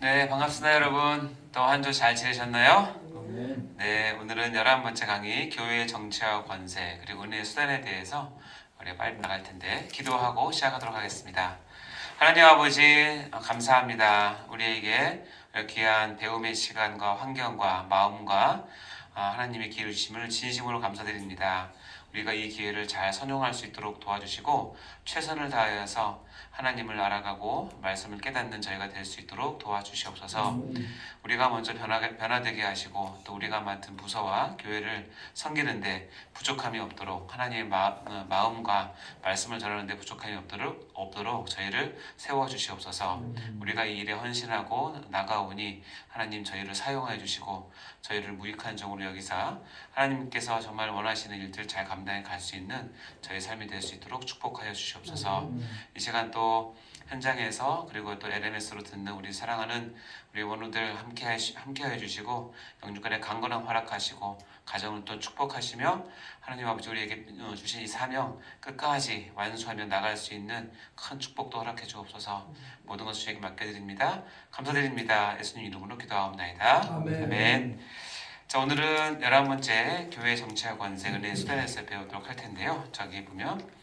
네, 반갑습니다, 여러분. 또 한 주 잘 지내셨나요? 아멘. 네, 오늘은 11번째 강의, 교회의 정치와 권세, 그리고 은혜의 수단에 대해서 우리가 빨리 나갈 텐데, 기도하고 시작하도록 하겠습니다. 하나님 아버지, 감사합니다. 우리에게 귀한 배움의 시간과 환경과 마음과 하나님의 기회를 주심을 진심으로 감사드립니다. 우리가 이 기회를 잘 선용할 수 있도록 도와주시고 최선을 다하여서 하나님을 알아가고 말씀을 깨닫는 저희가 될 수 있도록 도와주시옵소서. 우리가 먼저 변화되게 하시고 또 우리가 맡은 부서와 교회를 섬기는데 부족함이 없도록 하나님의 마음과 말씀을 전하는데 부족함이 없도록 저희를 세워주시옵소서. 우리가 이 일에 헌신하고 나가오니 하나님 저희를 사용하여 주시고 저희를 무익한 종으로 여기사 하나님께서 정말 원하시는 일들 잘 감당해 갈 수 있는 저희 삶이 될 수 있도록 축복하여 주시옵소서. 이 시간 또 현장에서 그리고 또 LMS로 듣는 우리 사랑하는 우리 원우들 함께하여 주시고 영주간에 강건함 허락하시고 가정을 또 축복하시며 하나님 아버지 우리에게 주신 이 사명 끝까지 완수하며 나갈 수 있는 큰 축복도 허락해 주옵소서. 모든 것을 주에게 맡겨드립니다. 감사드립니다. 예수님 이름으로 기도하옵나이다. 아멘. 아멘. 자, 오늘은 11번째 교회 정치와 권세 은혜의 수단에서 배우도록 할 텐데요. 저기 보면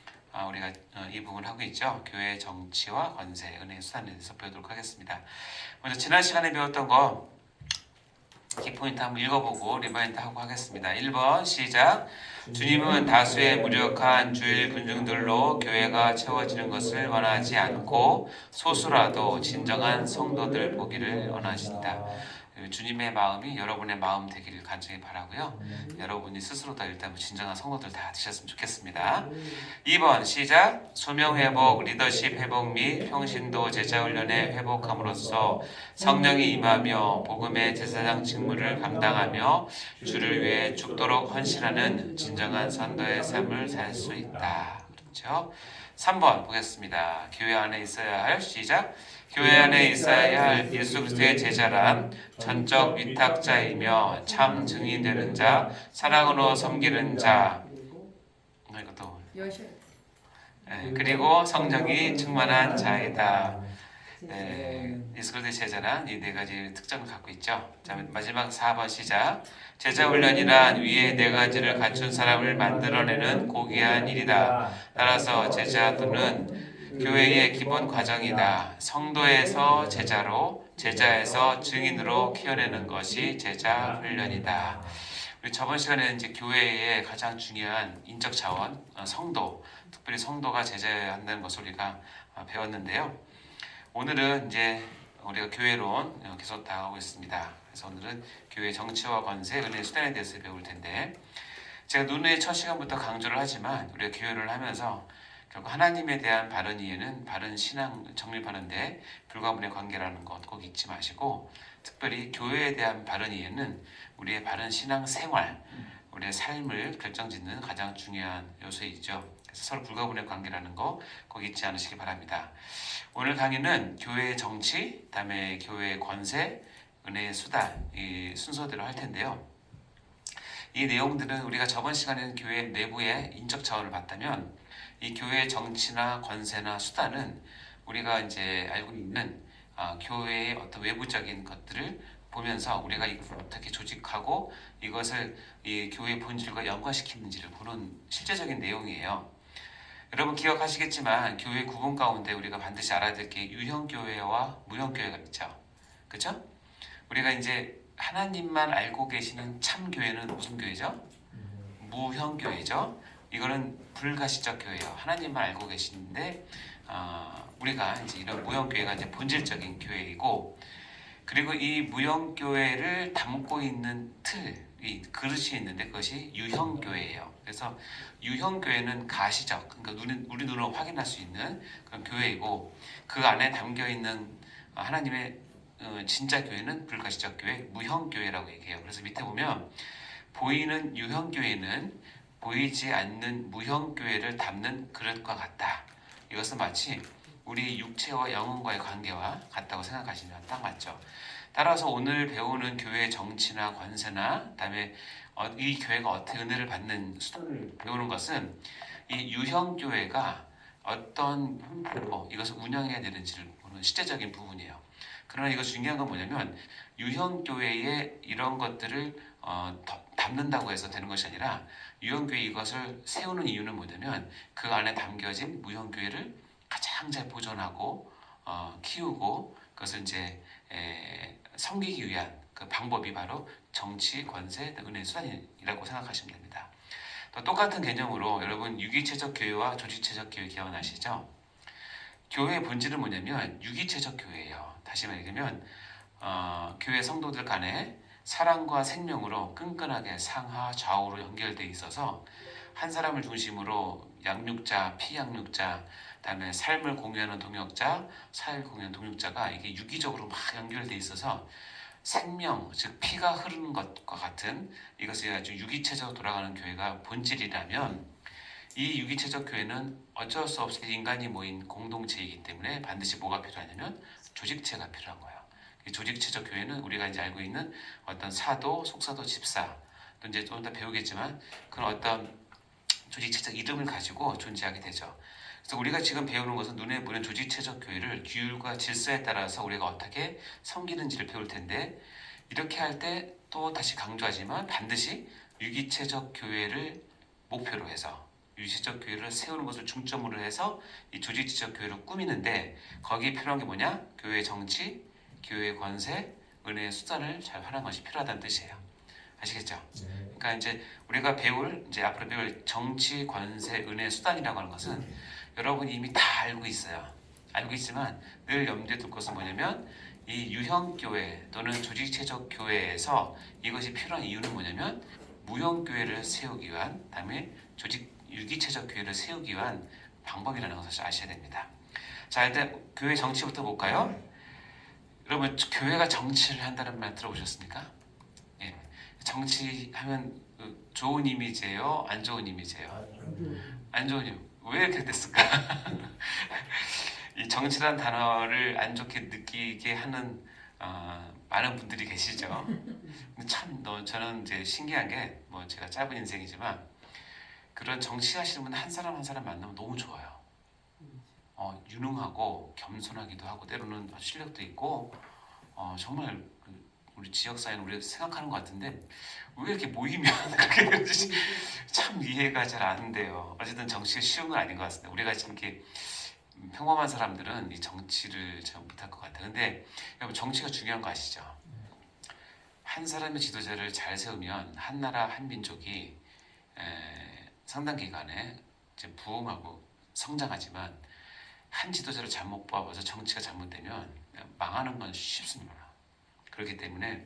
우리가 이 부분을 하고 있죠. 교회의 정치와 권세 은혜의 수단에 대해서 배우도록 하겠습니다. 먼저 지난 시간에 배웠던 거 키포인트 한번 읽어보고 리마인드 하고 하겠습니다. 1번 시작. 주님은 다수의 무력한 주일 군중들로 교회가 채워지는 것을 원하지 않고 소수라도 진정한 성도들 보기를 원하신다. 주님의 마음이 여러분의 마음 되기를 간절히 바라고요. 여러분이 스스로 다 일단 진정한 성도들 다 되셨으면 좋겠습니다. 2번 시작. 소명 회복, 리더십 회복 및 평신도 제자 훈련의 회복함으로써 성령이 임하며 복음의 제사장 직무를 감당하며 주를 위해 죽도록 헌신하는 진정한 선도의 삶을 살 수 있다. 그렇죠? 3번 보겠습니다. 교회 안에 있어야 할 시작. 교회 안에 있어야 할 예수 그리스도의 제자란 전적 위탁자이며 참 증인 되는 자, 사랑으로 섬기는 자. 이것도 그리고 성령이 충만한 자이다. 예수 그리스도의 제자란 이 네 가지 특징을 갖고 있죠. 자, 마지막 4번 시작. 제자 훈련이란 위에 네 가지를 갖춘 사람을 만들어내는 고귀한 일이다. 따라서 제자도는 교회의 기본 과정이다. 성도에서 제자로, 제자에서 증인으로 키워내는 것이 제자 훈련이다. 우리 저번 시간에는 이제 교회의 가장 중요한 인적 자원, 성도, 특별히 성도가 제자여야 한다는 것을 우리가 배웠는데요. 오늘은 이제 우리가 교회론 계속 나가고 있습니다. 그래서 오늘은 교회 정치와 권세, 은혜의 수단에 대해서 배울 텐데, 제가 눈의 첫 시간부터 강조를 하지만 우리가 교회를 하면서 결국 하나님에 대한 바른 이해는 바른 신앙 정립하는데 불가분의 관계라는 것 꼭 잊지 마시고, 특별히 교회에 대한 바른 이해는 우리의 바른 신앙 생활, 우리의 삶을 결정짓는 가장 중요한 요소이죠. 그래서 서로 불가분의 관계라는 거 꼭 잊지 않으시기 바랍니다. 오늘 강의는 교회의 정치, 그다음에 교회의 권세, 은혜의 수단 이 순서대로 할 텐데요. 이 내용들은 우리가 저번 시간에는 교회 내부의 인적 자원을 봤다면 이 교회의 정치나 권세나 수단은 우리가 이제 알고 있는 교회의 어떤 외부적인 것들을 보면서 우리가 이것을 어떻게 조직하고 이것을 이 교회의 본질과 연관시키는지를 보는 실제적인 내용이에요. 여러분 기억하시겠지만 교회 구분 가운데 우리가 반드시 알아야 될 게 유형교회와 무형교회가 있죠. 그렇죠? 우리가 이제 하나님만 알고 계시는 참교회는 무슨 교회죠? 무형교회죠. 이거는 불가시적 교회예요. 하나님만 알고 계시는데 우리가 이제 이런 무형교회가 이제 본질적인 교회이고, 그리고 이 무형교회를 담고 있는 이 그릇이 있는데 그것이 유형교회예요. 그래서 유형교회는 가시적, 그러니까 우리 눈으로 확인할 수 있는 그런 교회이고, 그 안에 담겨 있는 하나님의 진짜 교회는 불가시적 교회, 무형교회라고 얘기해요. 그래서 밑에 보면 보이는 유형교회는 보이지 않는 무형교회를 담는 그릇과 같다. 이것은 마치 우리 육체와 영혼과의 관계와 같다고 생각하시면 딱 맞죠. 따라서 오늘 배우는 교회의 정치나 권세나 그다음에 이 교회가 어떻게 은혜를 받는 수단을 배우는 것은 이 유형교회가 어떤 형태로 이것을 운영해야 되는지를 보는 실제적인 부분이에요. 그러나 이거 중요한 건 뭐냐면 유형교회에 이런 것들을 담는다고 해서 되는 것이 아니라 유형교회 이것을 세우는 이유는 뭐냐면 그 안에 담겨진 무형교회를 가장 잘 보존하고 키우고 그것을 이제 섬기기 위한 그 방법이 바로 정치, 권세, 은혜의 수단이라고 생각하시면 됩니다. 또 똑같은 개념으로 여러분 유기체적 교회와 조직체적 교회 기억나시죠? 교회의 본질은 뭐냐면 유기체적 교회예요. 다시 말하면 교회 성도들 간에 사랑과 생명으로 끈끈하게 상하 좌우로 연결되어 있어서 한 사람을 중심으로 양육자, 피양육자, 그다음에 삶을 공유하는 동역자, 사회를 공유하는 동역자가 이게 유기적으로 막 연결되어 있어서 생명, 즉 피가 흐르는 것과 같은 이것이 아주 유기체적으로 돌아가는 교회가 본질이라면 이 유기체적 교회는 어쩔 수 없이 인간이 모인 공동체이기 때문에 반드시 뭐가 필요하냐면 조직체가 필요한 거예요. 이 조직체적 교회는 우리가 이제 알고 있는 어떤 사도, 속사도, 집사 또 이제 좀 더 배우겠지만 그런 어떤 조직체적 이름을 가지고 존재하게 되죠. 그래서 우리가 지금 배우는 것은 눈에 보이는 조직체적 교회를 규율과 질서에 따라서 우리가 어떻게 섬기는지를 배울 텐데 이렇게 할 때 또 다시 강조하지만 반드시 유기체적 교회를 목표로 해서 유기체적 교회를 세우는 것을 중점으로 해서 이 조직체적 교회를 꾸미는데 거기에 필요한 게 뭐냐? 교회 정치, 교회 권세, 은혜의 수단을 잘 활용하는 것이 필요하다는 뜻이에요. 아시겠죠? 그러니까 이제 우리가 이제 앞으로 배울 정치, 권세, 은혜의 수단이라고 하는 것은 여러분이 이미 다 알고 있어요. 알고 있지만 늘 염두에 둘 것은 뭐냐면 이 유형교회 또는 조직체적 교회에서 이것이 필요한 이유는 뭐냐면 무형교회를 세우기 위한 다음에 유기체적 교회를 세우기 위한 방법이라는 것을 아셔야 됩니다. 자, 일단 교회 정치부터 볼까요? 여러분 교회가 정치를 한다는 말 들어보셨습니까? 예. 정치하면 좋은 이미지예요? 안 좋은 이미지예요? 안 좋은 이미지. 왜 이렇게 됐을까? 이 정치란 단어를 안 좋게 느끼게 하는 많은 분들이 계시죠. 근데 참 저는 이제 신기한 게 뭐 제가 짧은 인생이지만 그런 정치하시는 분 한 사람 한 사람 만나면 너무 좋아요. 유능하고 겸손하기도 하고 때로는 실력도 있고 정말 우리 지역사회는 우리가 생각하는 것 같은데 왜 이렇게 모이면 그렇게 되는지 참 이해가 잘 안 돼요. 어쨌든 정치가 쉬운 건 아닌 것 같습니다. 우리가 지금 이렇게 평범한 사람들은 이 정치를 잘 못할 것 같아요. 근데 여러분 정치가 중요한 거 아시죠? 한 사람의 지도자를 잘 세우면 한 나라 한 민족이 상당 기간에 이제 부흥하고 성장하지만 한 지도자를 잘못 뽑아서 정치가 잘못되면 망하는 건 쉽습니다. 그렇기 때문에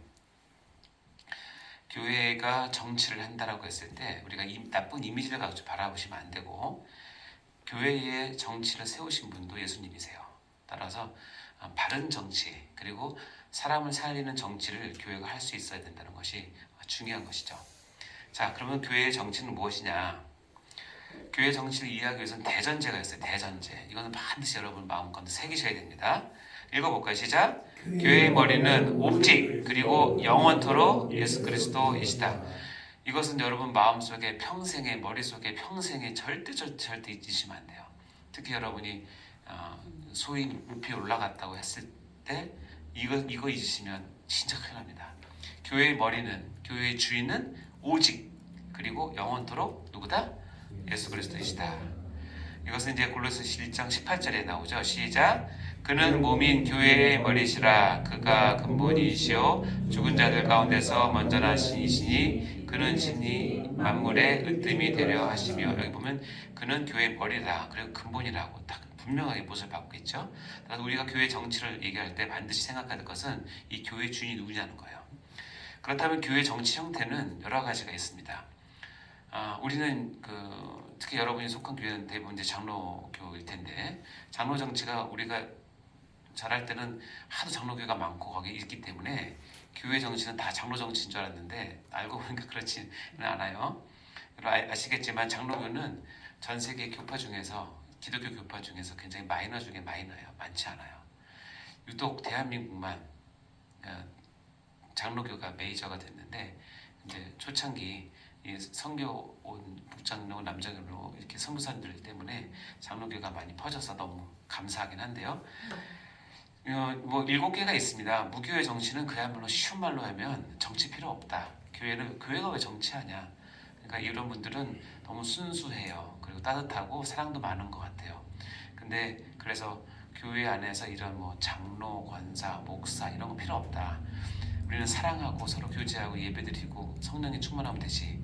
교회가 정치를 한다라고 했을 때 우리가 나쁜 이미지를 가지고 바라보시면 안 되고 교회의 정치를 세우신 분도 예수님이세요. 따라서 바른 정치 그리고 사람을 살리는 정치를 교회가 할 수 있어야 된다는 것이 중요한 것이죠. 자, 그러면 교회의 정치는 무엇이냐? 교회 정치를 이해하기 위해서는 대전제가 있어요. 대전제. 이거는 반드시 여러분 마음가운데 새기셔야 됩니다. 읽어볼까요? 시작. 교회의 머리는 오직 그리고 영원토록 예수 그리스도이시다. 이것은 여러분 마음속에 평생에 머릿속에 평생에 절대 잊으시면 안 돼요. 특히 여러분이 소위 높이 올라갔다고 했을 때 이거 잊으시면 진짜 큰일 납니다. 교회의 머리는 교회의 주인은 오직 그리고 영원토록 누구다? 예수 그리스도이시다. 이것은 이제 골로새서 1장 18절에 나오죠. 시작. 그는 몸인 교회의 머리시라. 그가 근본이시요 죽은 자들 가운데서 먼저 나신 이시니 그는 신이 만물의 으뜸이 되려 하시며 여기 보면 그는 교회의 머리다. 그리고 근본이라고 딱 분명하게 못을 받고 있죠. 그래서 우리가 교회 정치를 얘기할 때 반드시 생각해야 될 것은 이 교회 주인이 누구냐는 거예요. 그렇다면 교회 정치 형태는 여러 가지가 있습니다. 우리는 특히 여러분이 속한 교회는 대부분 이제 장로교일 텐데 장로 정치가 우리가 잘할 때는 하도 장로교가 많고 거기 있기 때문에 교회 정치는 다 장로 정치인 줄 알았는데 알고 보니까 그렇지는 않아요. 여러분 아시겠지만 장로교는 전 세계 교파 중에서 기독교 교파 중에서 굉장히 마이너 중에 마이너예요. 많지 않아요. 유독 대한민국만 장로교가 메이저가 됐는데 이제 초창기 이 선교 온 북장로 남장로 이렇게 선교사님들 때문에 장로교가 많이 퍼져서 너무 감사하긴 한데요. 뭐 7개가 있습니다. 무교회 정치는 그야말로 쉬운 말로 하면 정치 필요 없다. 교회가 왜 정치하냐? 그러니까 이런 분들은 너무 순수해요. 그리고 따뜻하고 사랑도 많은 것 같아요. 근데 그래서 교회 안에서 이런 뭐 장로, 권사, 목사 이런 거 필요 없다. 우리는 사랑하고 서로 교제하고 예배드리고 성령이 충만하면 되지.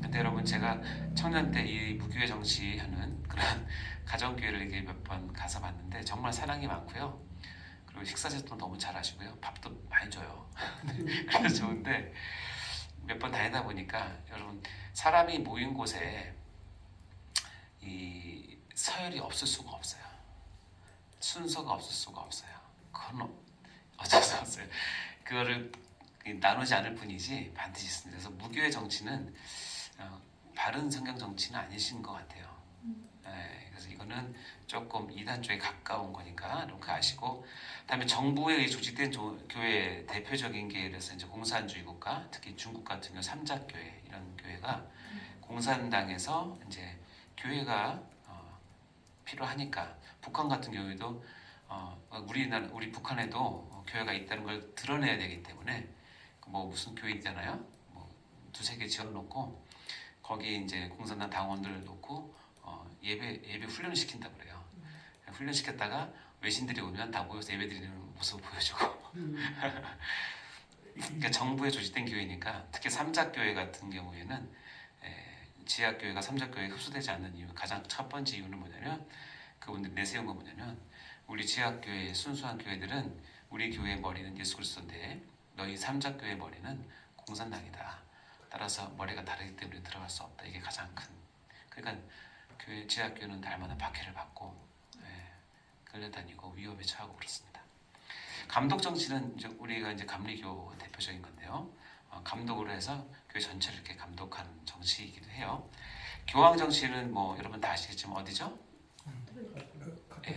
근데 여러분 제가 청년 때 이 무교회 정치하는 그런 가정교회를 이렇게 몇 번 가서 봤는데 정말 사랑이 많고요. 그리고 식사제도 너무 잘하시고요. 밥도 많이 줘요. 그래서 좋은데 몇 번 다니다 보니까 여러분 사람이 모인 곳에 이 서열이 없을 수가 없어요. 순서가 없을 수가 없어요. 그건 어쩔 수 없어요. 그거를 나누지 않을 뿐이지 반드시 있습니다. 그래서 무교의 정치는 바른 성경 정치는 아니신 것 같아요. 그래서 이거는 조금 이단 쪽에 가까운 거니까 이렇게 아시고, 그다음에 정부에 의해 조직된 교회 대표적인 게그래서 이제 공산주의 국가, 특히 중국 같은 경우 삼작교회 이런 교회가 공산당에서 이제 교회가 필요하니까 북한 같은 경우에도 우리 북한에도 교회가 있다는 걸 드러내야 되기 때문에 뭐 무슨 교회 있잖아요. 뭐 두세 개 지어놓고 거기 이제 공산당 당원들 놓고 예배 훈련을 시킨다 그래요. 훈련 시켰다가 외신들이 오면 다 모여서 예배 드리는 모습을 보여주고. 그러니까 정부에 조직된 교회니까 특히 삼작교회 같은 경우에는 지하교회가 삼작교회에 흡수되지 않는 이유, 가장 첫 번째 이유는 뭐냐면 그분들 내세운 건 뭐냐면 우리 지하교회 순수한 교회들은 우리 교회의 머리는 예수 그리스도인데 너희 삼작교회의 머리는 공산당이다. 따라서 머리가 다르기 때문에 들어갈 수 없다. 이게 가장 큰. 그러니까 교회 지하교회는 날마다 박해를 받고 끌려다니고 위협에 처하고 그렇습니다. 감독 정치는 이제 우리가 이제 감리교 대표적인 건데요. 감독으로 해서 교회 전체를 이렇게 감독하는 정치이기도 해요. 교황 정치는 뭐 여러분 다 아시겠지만 어디죠?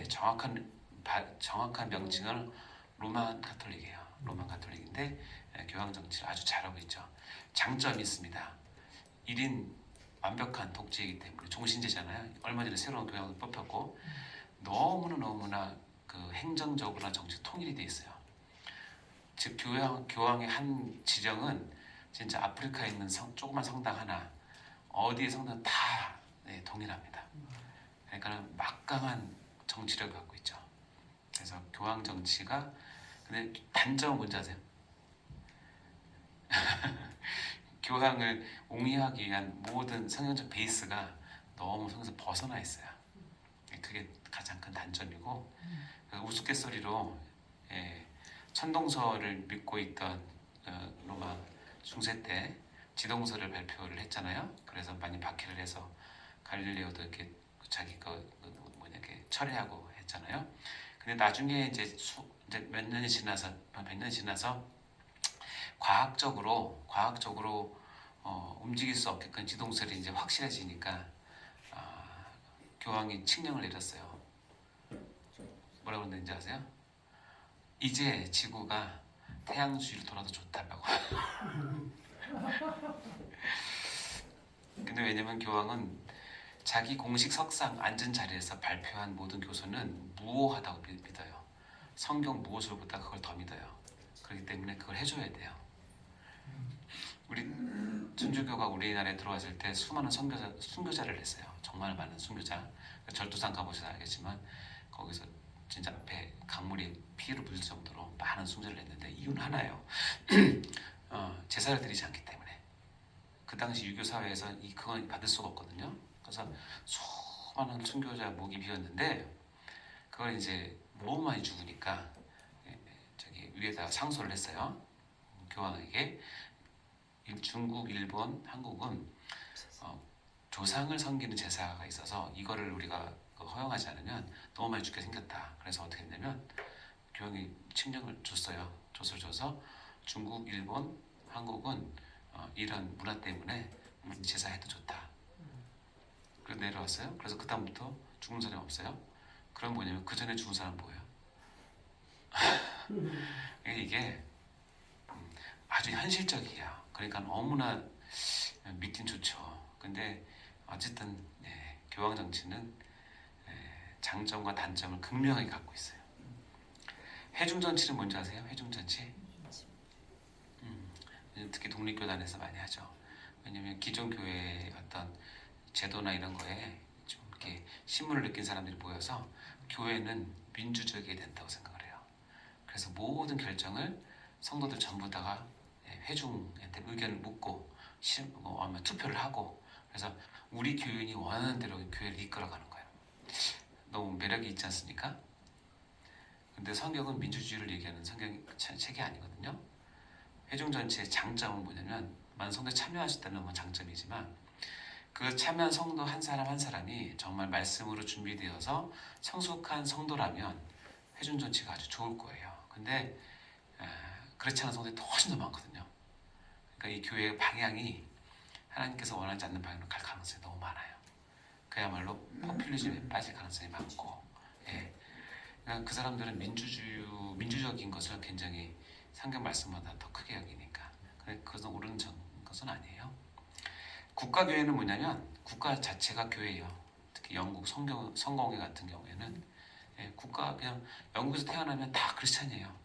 정확한 명칭은 로만 가톨릭이에요. 로만 가톨릭인데 교황 정치를 아주 잘하고 있죠. 장점이 있습니다. 1인 완벽한 독재이기 때문에 종신제잖아요. 얼마 전에 새로운 교황을 뽑혔고 너무나 그 행정적으로나 정치 통일이 돼 있어요. 즉 교황의 한 지령은 진짜 아프리카에 있는 조그만 성당 하나 어디의 성당 다 동일합니다. 그러니까 막강한 정치력을 갖고 있죠. 그래서 교황 정치가 근데 단점은 뭔지 아세요? 교황을 옹이하기 위한 모든 성경적 베이스가 너무 성경에서 벗어나 있어요. 그게 가장 큰 단점이고 우스갯소리로 천동설을 믿고 있던 로마 중세 때 지동설을 발표를 했잖아요. 그래서 많이 박해를 해서 갈릴레오도 이렇게 자기 이렇게 철회하고 했잖아요. 근데 나중에 이제 몇 년이 지나서 과학적으로 움직일 수 없게끔 지동설이 이제 확실해지니까 교황이 칙령을 내렸어요. 뭐라고 그랬는지 아세요? 이제 지구가 태양 주위를 돌아도 좋다라고. 근데 왜냐면 교황은 자기 공식 석상 앉은 자리에서 발표한 모든 교서는 무오하다고 믿어요. 성경 무오절보다 그걸 더 믿어요. 그렇기 때문에 그걸 해줘야 돼요. 우리 천주교가 우리나라에 들어왔을 때 수많은 순교자를 했어요. 정말 많은 순교자. 절도상 가보셔서 알겠지만 거기서 진짜 앞에 강물이 피로 물 정도로 많은 순교를 했는데 이유는 하나예요. 제사를 드리지 않기 때문에. 그 당시 유교 사회에서 그건 받을 수가 없거든요. 그래서 수많은 순교자 목이 비었는데 그걸 이제 너무 많이 죽으니까 저기 위에다가 상소를 했어요. 교황에게. 중국, 일본, 한국은 조상을 섬기는 제사가 있어서 이거를 우리가 허용하지 않으면 너무 많이 죽게 생겼다. 그래서 어떻게 했냐면 교황이 칙령을 줬어요. 조서를 줘서 중국, 일본, 한국은 이런 문화 때문에 제사해도 좋다. 그래서 내려왔어요. 그래서 그 다음부터 죽는 사람이 없어요. 그럼 뭐냐면 그 전에 죽은 사람 뭐예요? 이게 아주 현실적이야. 그러니까 너무나 믿긴 좋죠. 근데 어쨌든 교황 정치는 장점과 단점을 극명하게 갖고 있어요. 회중전치는 뭔지 아세요? 회중전치? 특히 독립교단에서 많이 하죠. 왜냐면 기존 교회의 어떤 제도나 이런 거에 좀 이렇게 신문을 느낀 사람들이 모여서 교회는 민주적이어야 된다고 생각을 해요. 그래서 모든 결정을 성도들 전부 다가 회중한테 의견을 묻고 아마 투표를 하고, 그래서 우리 교인이 원하는 대로 교회를 이끌어가는 거예요. 너무 매력이 있지 않습니까? 근데 성경은 민주주의를 얘기하는 성경 책이 아니거든요. 회중 전체의 장점은 뭐냐면, 많은 성도에 참여하셨다는 건 장점이지만 그 참여한 성도 한 사람 한 사람이 정말 말씀으로 준비되어서 성숙한 성도라면 회중 전체가 아주 좋을 거예요. 근데 그렇지 않은 성도들이 훨씬 더 많거든요. 그러니까 이 교회의 방향이 하나님께서 원하지 않는 방향으로 갈 가능성이 너무 많아요. 그야말로 포퓰리즘에 빠질 가능성이 많고, 예. 그러니까 그 사람들은 민주적인 것을 굉장히 성경 말씀보다 더 크게 여기니까. 그것은 옳은 것은 아니에요. 국가교회는 뭐냐면 국가 자체가 교회예요. 특히 영국 성공회 같은 경우에는 국가 그냥 영국에서 태어나면 다 크리스찬이에요.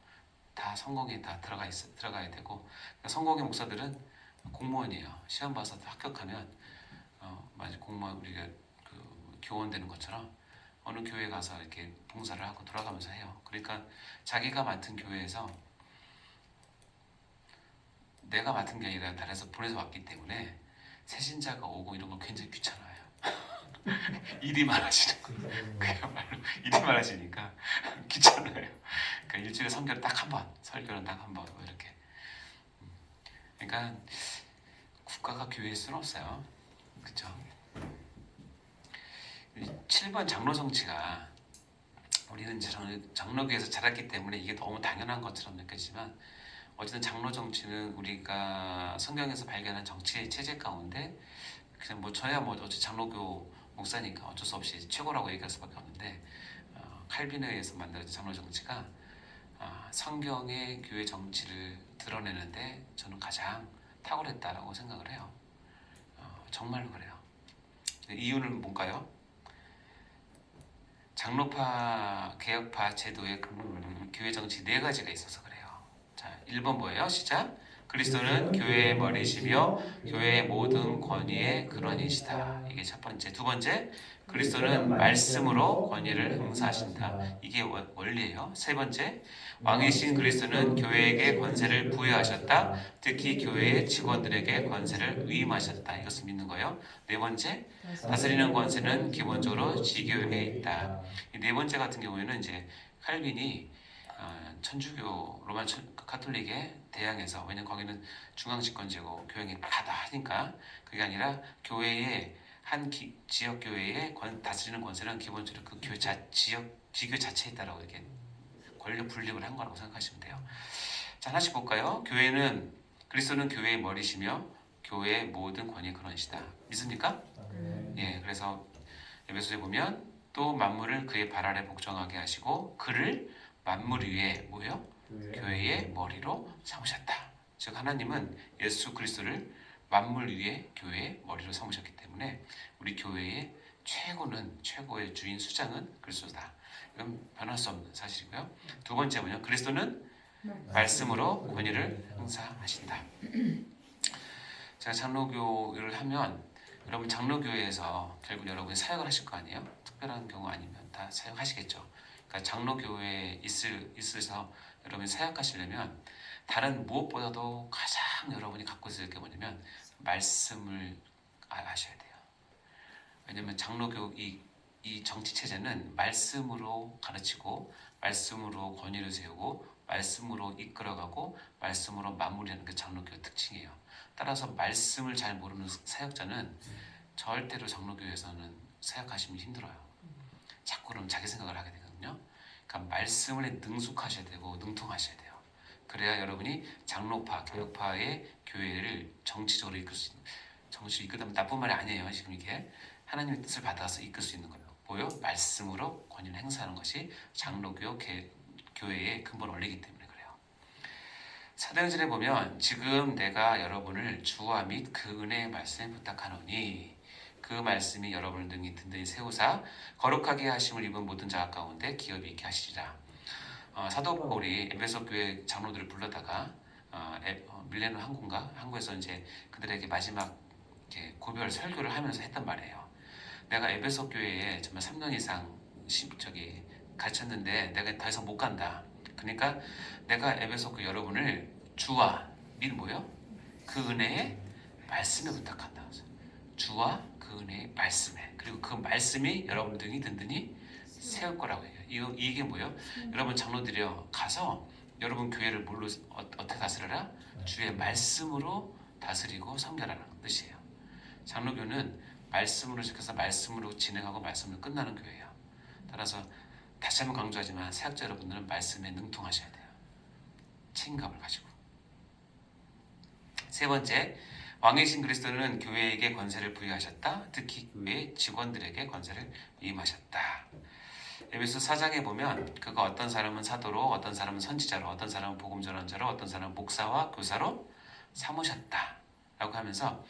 다 성공에 다 들어가야 되고, 그러니까 성공회 목사들은 공무원이에요. 시험 봐서 합격하면 마치 공무원 우리가 그 교원 되는 것처럼 어느 교회 가서 이렇게 봉사를 하고 돌아가면서 해요. 그러니까 자기가 맡은 교회에서 내가 맡은 게 아니라 나라에서 보내서 왔기 때문에 새신자가 오고 이런 거 굉장히 귀찮아요. 일이 많아지는 거예요. 그야말로 일이 많아지니까 귀찮아요. 그러니까 일주일에 성교를 딱 한 번, 설교는 딱 한 번, 뭐 이렇게. 그러니까 국가가 교회일 수는 없어요. 그렇죠? 7번 장로 정치가, 우리는 장로교에서 자랐기 때문에 이게 너무 당연한 것처럼 느껴지지만, 어쨌든 장로 정치는 우리가 성경에서 발견한 정치 체제 가운데 그냥 뭐 저야 뭐 어째 장로교 목사니까 어쩔 수 없이 최고라고 얘기할 수밖에 없는데, 칼빈에 의해서 만들어진 장로 정치가 성경의 교회 정치를 드러내는데 저는 가장 탁월했다라고 생각을 해요. 정말로 그래요. 이유는 뭔가요? 장로파, 개혁파 제도의 교회 정치 네 가지가 있어서 그래요. 자, 1번 뭐예요? 시작. 그리스도는 교회의 머리시며 교회의 모든 권위의 근원이시다. 이게 첫 번째. 두 번째, 그리스도는 말씀으로 권위를 행사하신다. 이게 원리예요. 세 번째, 왕이신 그리스도는 교회에게 권세를 부여하셨다. 특히 교회의 직원들에게 권세를 위임하셨다. 이것을 믿는 거예요. 네 번째, 다스리는 권세는 기본적으로 지교회에 있다. 이 네 번째 같은 경우에는 이제 칼빈이 천주교 로만 카톨릭에 대항해서, 왜냐면 거기는 중앙집권제고 교행이 다다 하니까, 그게 아니라 교회의 한 지역 교회의 다스리는 권세는 기본적으로 그 교회 지교 자체에 있다라고 이렇게 권력 분립을 한 거라고 생각하시면 돼요. 자, 하나씩 볼까요? 그리스도는 교회의 머리시며 교회의 모든 권위의 근원이시다. 믿습니까? 예, 그래서 에베소서에 보면 또 만물을 그의 발 아래 복종하게 하시고 그를 만물 위에 뭐요? 교회의 머리로 삼으셨다. 즉 하나님은 예수 그리스도를 만물 위에 교회의 머리로 삼으셨기 때문에 우리 교회의 최고의 주인 수장은 그리스도다. 이건 변할 수 없는 사실이고요. 두 번째 뭐냐? 그리스도는 말씀으로 권위를 행사하신다. 제가 장로교를 하면 여러분 장로교회에서 결국 여러분이 사역을 하실 거 아니에요? 특별한 경우 아니면 다 사역하시겠죠. 그러니까 장로교회에 있으셔서 여러분이 사역하시려면 다른 무엇보다도 가장 여러분이 갖고 있을 게 뭐냐면 말씀을 아셔야 돼요. 왜냐하면 장로교 이 정치 체제는 말씀으로 가르치고 말씀으로 권위를 세우고 말씀으로 이끌어가고 말씀으로 마무리하는 게 장로교의 특징이에요. 따라서 말씀을 잘 모르는 사역자는 절대로 장로교에서는 사역하시면 힘들어요. 자꾸 그럼 자기 생각을 하게 되거든요. 그러니까 말씀을 능숙하셔야 되고 능통하셔야 돼요. 그래야 여러분이 장로파, 개혁파의 교회를 정치적으로 이끌 수 있는, 정치를 이끌다면 나쁜 말이 아니에요. 지금 이게 하나님의 뜻을 받아서 이끌 수 있는 거예요. 뭐요? 말씀으로 권위를 행사하는 것이 장로교 교회의 근본 원리이기 때문에 그래요. 사도행전에 보면 지금 내가 여러분을 주와 및 그 은혜의 말씀에 부탁하노니 그 말씀이 여러분을 등이 든든히 세우사 거룩하게 하심을 입은 모든 자가 가운데 기업이 있게 하시리라. 사도 바울이 에베소 교회 장로들을 불러다가 밀레누 항구에서 이제 그들에게 마지막 이제 고별 설교를 하면서 했단 말이에요. 내가 에베소 교회에 정말 3년 이상 가르쳤는데 내가 더 이상 못 간다. 그러니까 내가 에베소 교 여러분을 주와 및 뭐요? 그 은혜의 말씀에 부탁한다. 주와 그 은혜의 말씀에, 그리고 그 말씀이 여러분 등이 든든히 세울 거라고 해요. 이게 뭐예요? 여러분 장로들이요, 가서 여러분 교회를 뭘로 어떻게 다스려라? 주의 말씀으로 다스리고 섬겨라는 뜻이에요. 장로교는 말씀으로 시켜서 말씀으로 진행하고 말씀으로 끝나는 교회예요. 따라서 다시 한번 강조하지만 사역자 여러분들은 말씀에 능통하셔야 돼요. 책임감을 가지고. 세 번째, 왕이신 그리스도는 교회에게 권세를 부여하셨다. 특히 교회 직원들에게 권세를 위임하셨다. 에베소 4장에 보면 그가 어떤 사람은 사도로, 어떤 사람은 선지자로, 어떤 사람은 복음 전환자로, 어떤 사람은 목사와 교사로 삼으셨다 라고 하면서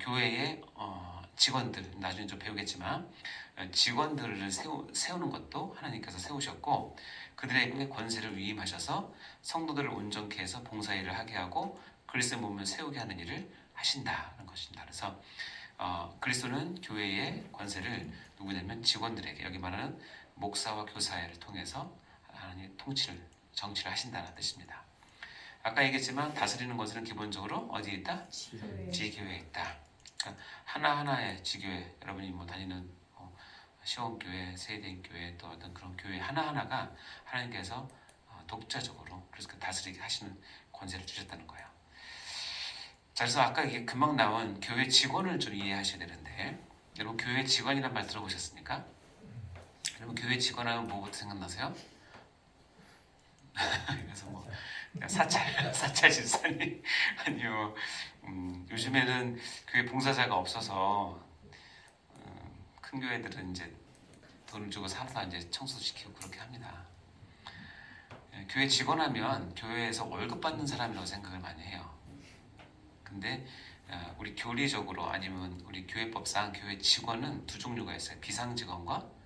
교회의 직원들, 나중에 좀 배우겠지만 직원들을 세우는 것도 하나님께서 세우셨고, 그들에게 권세를 위임하셔서 성도들을 온전케 해서 봉사일을 하게 하고 그리스도의 몸을 세우게 하는 일을 하신다는 것입니다. 그래서 그리스도는 교회의 권세를 누구냐면 직원들에게, 여기 말하는 목사와 교사를 통해서 하나님 통치를, 정치를 하신다는 뜻입니다. 아까 얘기했지만 다스리는 것은 기본적으로 어디에 있다? 지교회에 있다. 그러니까 하나하나의 지교회, 여러분이 뭐 다니는 시원교회, 세대인교회, 또 어떤 그런 교회 하나하나가 하나님께서 독자적으로 그래서 다스리게 하시는 권세를 주셨다는 거예요. 자, 그래서 아까 이게 금방 나온 교회 직원을 좀 이해하셔야 되는데, 여러분 교회 직원이란 말 들어보셨습니까? 여러분 교회 직원하면 뭐부터 생각나세요? 그래서 뭐 사찰 집사님 아니요, 요즘에는 교회 봉사자가 없어서 큰 교회들은 이제 돈을 주고 사서 이제 청소시키고 그렇게 합니다. 교회 직원하면 교회에서 월급 받는 사람이라고 생각을 많이 해요. 근데 우리 교리적으로 아니면 우리 교회법상 교회 직원은 두 종류가 있어요. 비상 직원과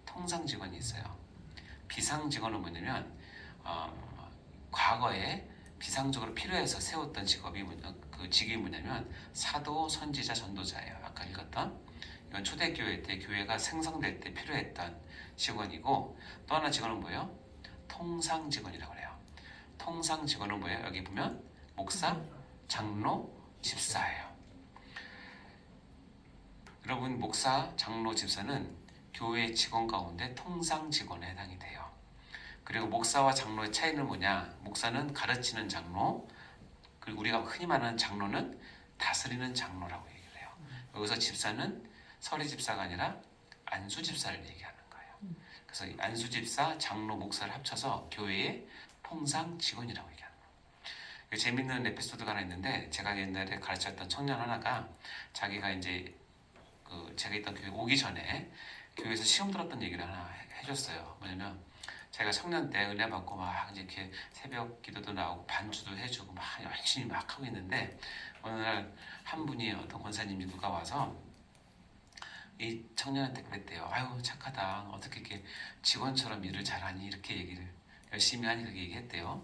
통상 직원이 있어요. 비상 직원은 뭐냐면 과거에 비상적으로 필요해서 세웠던 직업이 그 직이 뭐냐면 사도, 선지자, 전도자예요. 아까 읽었던 이건 초대교회 때 교회가 생성될 때 필요했던 직원이고, 또 하나 직원은 뭐예요? 통상 직원이라고 해요. 통상 직원은 뭐예요? 여기 보면 목사, 장로, 집사예요. 여러분 목사, 장로, 집사는 교회 직원 가운데 통상 직원에 해당이 돼요. 그리고 목사와 장로의 차이는 뭐냐? 목사는 가르치는 장로, 그리고 우리가 흔히 말하는 장로는 다스리는 장로라고 얘기를 해요. 여기서 집사는 서리 집사가 아니라 안수 집사를 얘기하는 거예요. 그래서 안수 집사, 장로, 목사를 합쳐서 교회의 통상 직원이라고 얘기하는 거예요. 재밌는 에피소드가 하나 있는데, 제가 옛날에 가르쳤던 청년 하나가 자기가 이제 제가 있던 교회 오기 전에 교회에서 시험 들었던 얘기를 하나 해줬어요. 뭐냐면 제가 청년 때 은혜 받고 막 이제 이렇게 새벽 기도도 나오고 반주도 해주고 막 열심히 막 하고 있는데, 어느 날 한 분이 어떤 권사님이 누가 와서 이 청년한테 그랬대요. 아유 착하다, 어떻게 이렇게 직원처럼 일을 잘하니, 이렇게 얘기를 열심히 하니, 그렇게 얘기했대요.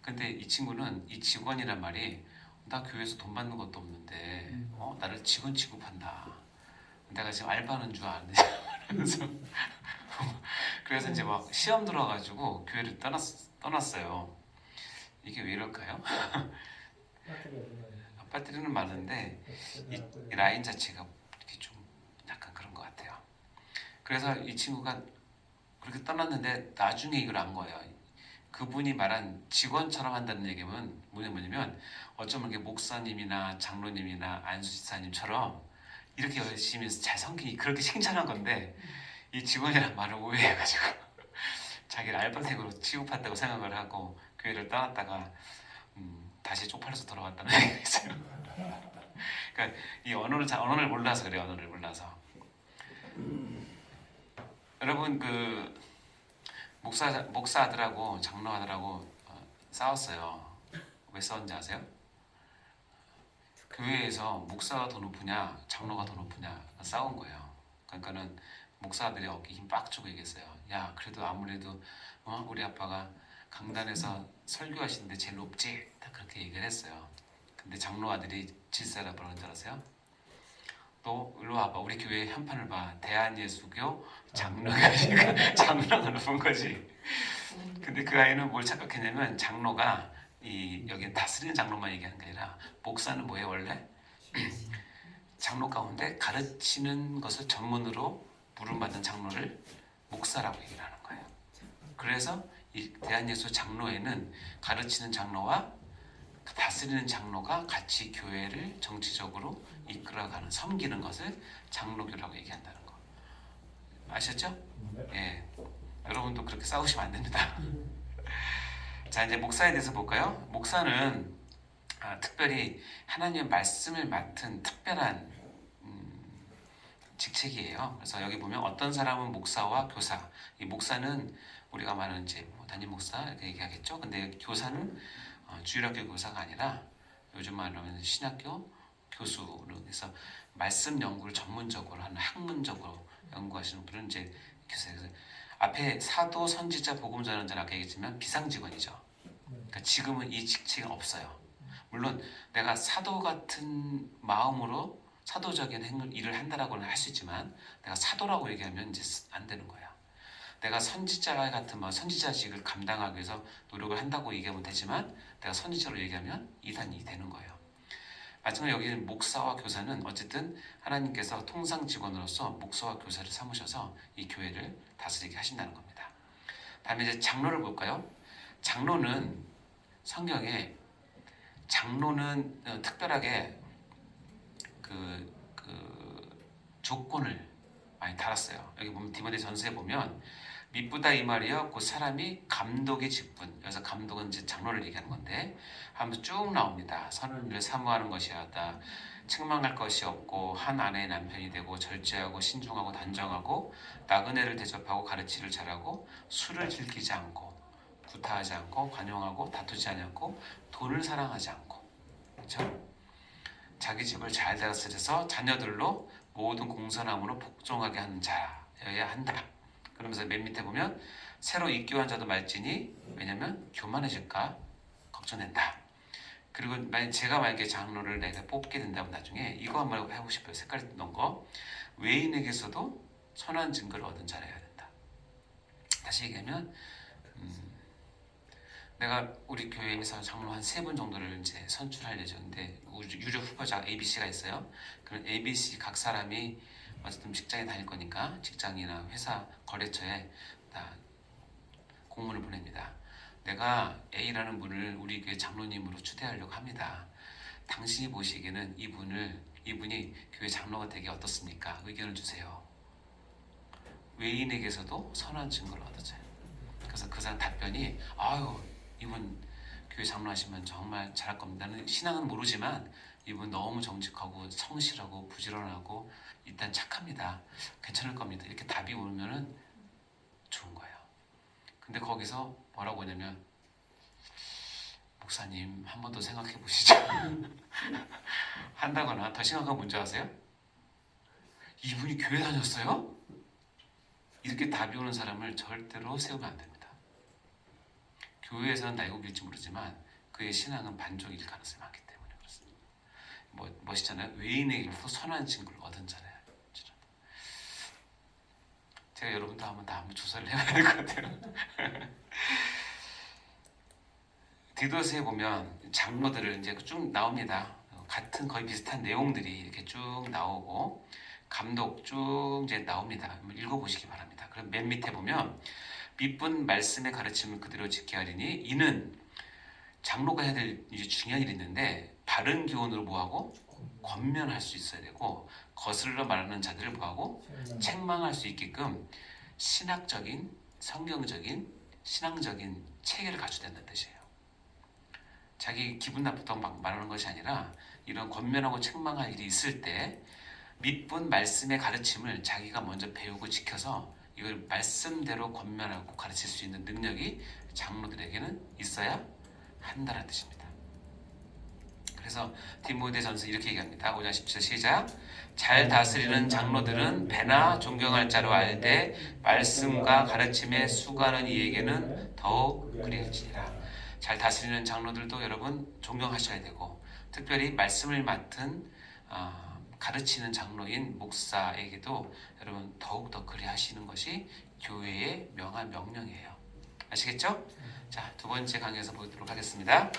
근데 이 친구는 이 직원이란 말이, 나 교회에서 돈 받는 것도 없는데 나를 직원 취급한다, 내가 지금 알바하는 줄 아는데 그래서 이제 막 시험 들어가지고 교회를 떠났어요. 이게 왜 이럴까요? 배터리는 많은데 이 라인 자체가 이렇게 좀 약간 그런 것 같아요. 그래서 이 친구가 그렇게 떠났는데 나중에 이걸 안 거예요. 그분이 말한 직원처럼 한다는 얘기는 뭐냐면 어쩌면 이렇게 목사님이나 장로님이나 안수집사님처럼 이렇게 열심히 잘 섬기니 그렇게 칭찬한 건데, 이 직원이란 말을 오해해가지고 자기를 알바생으로 취급한다고 생각을 하고 교회를 떠났다가 다시 쪽팔려서 돌아왔다는 얘기가 있어요. 그러니까 이 언어를 몰라서 그래요. 언어를 몰라서. 여러분 그 목사 아들하고 장로 아들하고 싸웠어요. 왜 싸웠는지 아세요? 교회에서 목사가 더 높으냐 장로가 더 높으냐 싸운 거예요. 그러니까는 목사 아들이 어깨 힘 빡 주고 얘기했어요. 야 그래도 아무래도 우리 아빠가 강단에서 설교하시는데 제일 높지? 딱 그렇게 얘기를 했어요. 근데 장로 아들이 질사라 뭐라는 줄 아세요? 너 일로 와봐. 우리 교회 현판을 봐. 대한예수교 장로가 장로가 높은 거지. 근데 그 아이는 뭘 착각했냐면 장로가 여기 다스리는 장로만 얘기하는 게 아니라 목사는 뭐예요 원래? 장로 가운데 가르치는 것을 전문으로 부름받은 장로를 목사라고 얘기를 하는 거예요. 그래서 이 대한예수 장로에는 가르치는 장로와 다스리는 장로가 같이 교회를 정치적으로 이끌어가는 섬기는 것을 장로교라고 얘기한다는 거 아셨죠? 예. 여러분도 그렇게 싸우시면 안 됩니다. 자, 이제 목사에 대해서 볼까요? 목사는 특별히 하나님의 말씀을 맡은 특별한 직책이에요. 그래서 여기 보면 어떤 사람은 목사와 교사. 이 목사는 우리가 말하는 이제 담임 목사 이렇게 얘기하겠죠. 근데 교사는 주일학교 교사가 아니라 요즘 말하는 신학교 교수로 해서 말씀 연구를 전문적으로 하는 학문적으로 연구하시는 분은 이제 교사예요. 앞에 사도, 선지자, 복음 전환자는 아까 얘기했지만 비상직원이죠. 그러니까 지금은 이 직책이 없어요. 물론 내가 사도 같은 마음으로 사도적인 일을 한다라고는 할 수 있지만 내가 사도라고 얘기하면 이제 안 되는 거야. 내가 선지자 같은 선지자직을 감당하기 위해서 노력을 한다고 얘기하면 되지만 내가 선지자로 얘기하면 이단이 되는 거예요. 마찬가지로 여기 목사와 교사는 어쨌든 하나님께서 통상 직원으로서 목사와 교사를 삼으셔서 이 교회를 다스리게 하신다는 겁니다. 다음에 이제 장로를 볼까요? 장로는 성경에 장로는 특별하게 그 조건을 많이 달았어요. 여기 보면 디모데전서에 보면 미쁘다 이 말이여 그 사람이 감독의 직분. 그래서 감독은 이제 장로를 얘기하는 건데 하면서 쭉 나옵니다. 선한 일을 사모하는 것이었다. 책망할 것이 없고 한 아내의 남편이 되고 절제하고 신중하고 단정하고 나그네를 대접하고 가르치기를 잘하고 술을 즐기지 않고 구타하지 않고 관용하고 다투지 않고 돈을 사랑하지 않고 그렇죠? 자기 집을 잘 다스려서 자녀들로 모든 공선함으로 복종하게 하는 자여야 한다. 그러면서 맨 밑에 보면 새로 입교한 자도 말지니 왜냐면 교만해질까 걱정된다. 그리고 제가 만약에 장로를 내가 뽑게 된다면 나중에 이거 한번 해보고 싶어요. 색깔 넣은 거. 외인에게서도 선한 증거를 얻은 자라야 된다. 다시 얘기하면 내가 우리 교회에서 장로 한 3분 정도를 이제 선출할 예정인데 유력 후보자 ABC가 있어요. 그런 ABC 각 사람이 어쨌든 직장에 다닐 거니까 직장이나 회사 거래처에 다 공문을 보냅니다. 내가 A라는 분을 우리 교회 장로님으로 추대하려고 합니다. 당신이 보시기에는 이분이 교회 장로가 되기 어떻습니까? 의견을 주세요. 외인에게서도 선한 증거를 얻어져요. 그래서 그 사람 답변이 아유 이분 교회 장로 하시면 정말 잘할 겁니다. 나는 신앙은 모르지만 이분 너무 정직하고 성실하고 부지런하고 일단 착합니다. 괜찮을 겁니다. 이렇게 답이 오면은 좋은 거예요. 근데 거기서 뭐라고 하냐면 목사님 한 번 더 생각해 보시죠. 한다거나 더 심각한 건 뭔지 아세요? 이분이 교회 다녔어요? 이렇게 답이 오는 사람을 절대로 세우면 안 됩니다. 교회에서는 날고길지 모르지만 그의 신앙은 반쪽일 가능성이 많기 때문에 그렇습니다. 멋있잖아요. 외인에게서 선한 증거를 얻은 자래요. 제가 여러분도 한번 조사를 해봐야 될 것 같아요. 디도스에 보면 장로들을 이제 쭉 나옵니다. 같은 거의 비슷한 내용들이 이렇게 쭉 나오고 감독 쭉 이제 나옵니다. 한번 읽어보시기 바랍니다. 그럼 맨 밑에 보면 밑분 말씀의 가르침을 그대로 지켜야 하리니 이는 장로가 해야 될 이제 중요한 일이 있는데 바른 교훈으로 뭐하고 권면할 수 있어야 되고 거슬러 말하는 자들을 뭐하고 책망할 수 있게끔 신학적인 성경적인 신앙적인 체계를 갖춰야 된다는 뜻이에요. 자기 기분 나쁘다고 막 말하는 것이 아니라 이런 권면하고 책망할 일이 있을 때 밑분 말씀의 가르침을 자기가 먼저 배우고 지켜서 이걸 말씀대로 권면하고 가르칠 수 있는 능력이 장로들에게는 있어야 한다는 뜻입니다. 그래서 디모데전서 이렇게 얘기합니다. 5장 17절 시작. 잘 다스리는 장로들은 배나 존경할 자로 알되 말씀과 가르침에 수고하는 이에게는 더욱 그리할지니라. 잘 다스리는 장로들도 여러분 존경하셔야 되고 특별히 말씀을 맡은 가르치는 장로인 목사에게도 여러분 더욱더 그리하시는 것이 교회의 명한 명령이에요. 아시겠죠? 자, 두 번째 강의에서 보도록 하겠습니다.